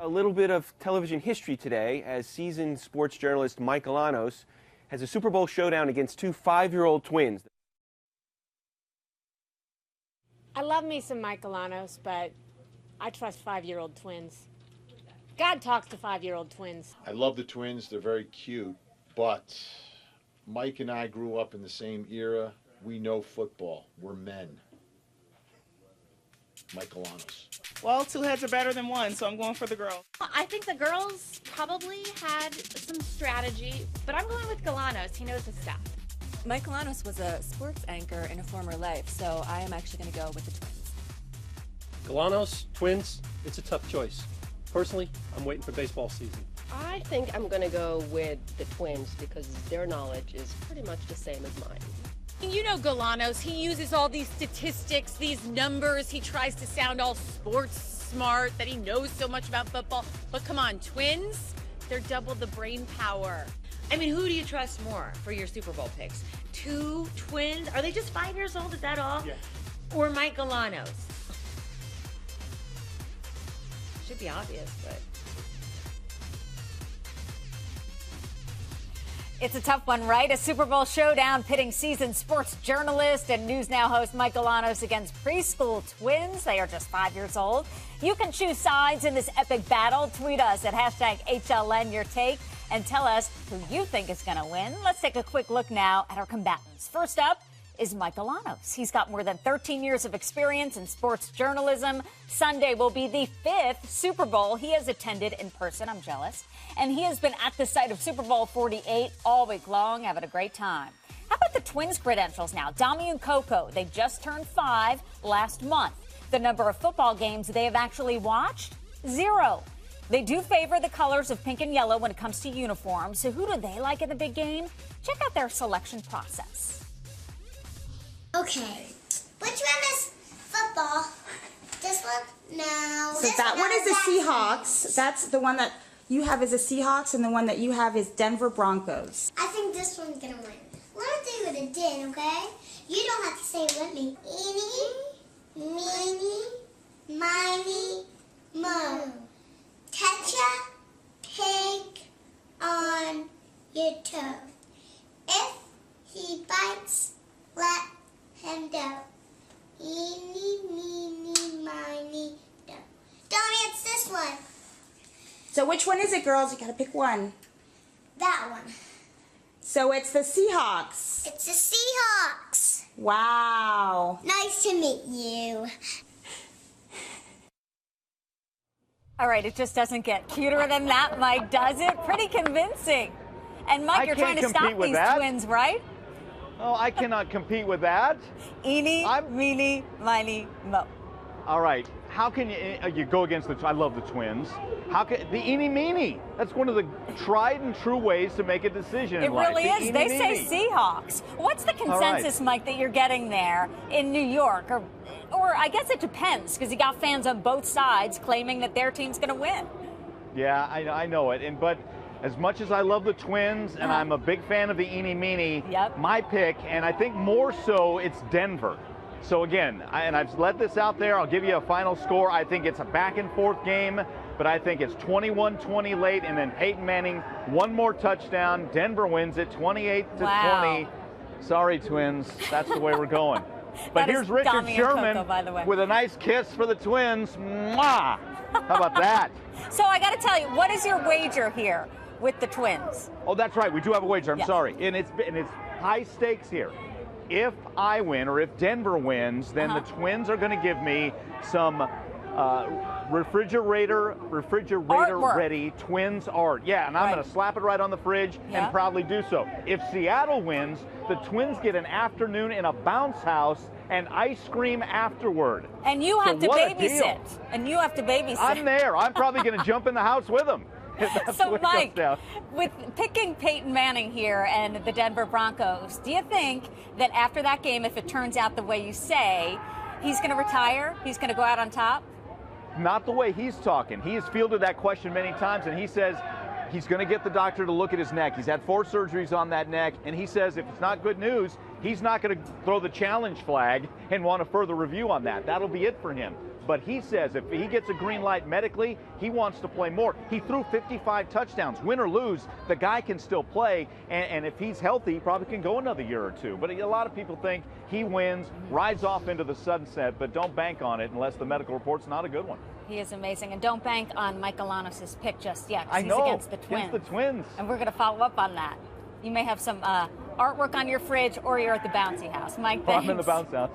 A little bit of television history today, as seasoned sports journalist Mike Galanos has a Super Bowl showdown against two 5-year-old twins. I love me some Mike Galanos, but I trust 5-year-old twins. God talks to 5-year-old twins. I love the twins. They're very cute, but Mike and I grew up in the same era. We know football. We're men. Mike Galanos. Well, two heads are better than one, so I'm going for the girls. I think the girls probably had some strategy, but I'm going with Galanos. He knows his stuff. Mike Galanos was a sports anchor in a former life, so I am actually going to go with the twins. Galanos, twins, it's a tough choice. Personally, I'm waiting for baseball season. I think I'm going to go with the twins because their knowledge is pretty much the same as mine. You know Galanos, he uses all these statistics, these numbers. He tries to sound all sports smart, that he knows so much about football. But come on, twins, they're double the brain power. I mean, who do you trust more for your Super Bowl picks? Two twins? Are they just 5 years old? Is that all? Yeah. Or Mike Galanos? Should be obvious, but... It's a tough one, right? A Super Bowl showdown pitting seasoned sports journalist and News Now host Mike Galanos against preschool twins. They are just 5 years old. You can choose sides in this epic battle. Tweet us at #HLN your take and tell us who you think is going to win. Let's take a quick look now at our combatants. First up is Mike Galanos. He's got more than 13 years of experience in sports journalism. Sunday will be the 5th Super Bowl he has attended in person. I'm jealous. And he has been at the site of Super Bowl 48 all week long, having a great time. How about the twins' credentials now? Dami and Coco, they just turned 5 last month. The number of football games they have actually watched? 0. They do favor the colors of pink and yellow when it comes to uniforms. So who do they like in the big game? Check out their selection process. Okay, which one is football? This one? No. So that one is the Seahawks. That's the one that you have is the Seahawks, and the one that you have is Denver Broncos. I think this one's going to win. Let me do it again, okay? You don't have to say it with me. Eeny, meeny, miny, mo. Catch a pig on your toe. If he bites, let him go. Eeny, meeny, miny, mo. Donnie, it's this one. So which one is it, girls? You got to pick one. That one. So it's the Seahawks. It's the Seahawks. Wow. Nice to meet you. All right, it just doesn't get cuter than that, Mike, does it? Pretty convincing. And Mike, you're trying to stop these twins, right? Oh, I cannot compete with that. Eeny, meeny, miny, mo. All right. How can you go against the? I love the twins. How can the eeny meeny? That's one of the tried and true ways to make a decision. It really is. They say Seahawks. What's the consensus, Mike, that you're getting there in New York? Or I guess it depends, because you got fans on both sides claiming that their team's going to win. Yeah, I know it. But as much as I love the twins, and I'm a big fan of the eeny meeny, my pick, and I think more so, it's Denver. So again, I've let this out there. I'll give you a final score. I think it's a back and forth game, but I think it's 21-20 late, and then Peyton Manning, one more touchdown. Denver wins it 28-20. Sorry, twins. That's the way we're going. But here's Richard Sherman Coco, with a nice kiss for the twins. Mwah! How about that? So I got to tell you, what is your wager here with the twins? Oh, that's right. We do have a wager. I'm sorry. And it's high stakes here. If I win, or if Denver wins, then the twins are going to give me some refrigerator ready twins art. Yeah, and I'm going to slap it right on the fridge and proudly do so. If Seattle wins, the twins get an afternoon in a bounce house and ice cream afterward. And you have to babysit. And you have to babysit. I'm there. I'm probably going to jump in the house with them. So, Mike, with picking Peyton Manning here and the Denver Broncos, do you think that after that game, if it turns out the way you say, he's going to retire? He's going to go out on top? Not the way he's talking. He has fielded that question many times, and he says he's going to get the doctor to look at his neck. He's had 4 surgeries on that neck, and he says if it's not good news, he's not going to throw the challenge flag and want a further review on that. That'll be it for him. But he says if he gets a green light medically, he wants to play more. He threw 55 touchdowns. Win or lose, the guy can still play. And if he's healthy, he probably can go another year or two. But a lot of people think he wins, rides off into the sunset, but don't bank on it unless the medical report's not a good one. He is amazing. And don't bank on Mike Alanos' pick just yet. I He's know. against the Twins. Against the Twins. And we're going to follow up on that. You may have some artwork on your fridge, or you're at the bouncy house. Mike, thanks. I'm in the bounce house.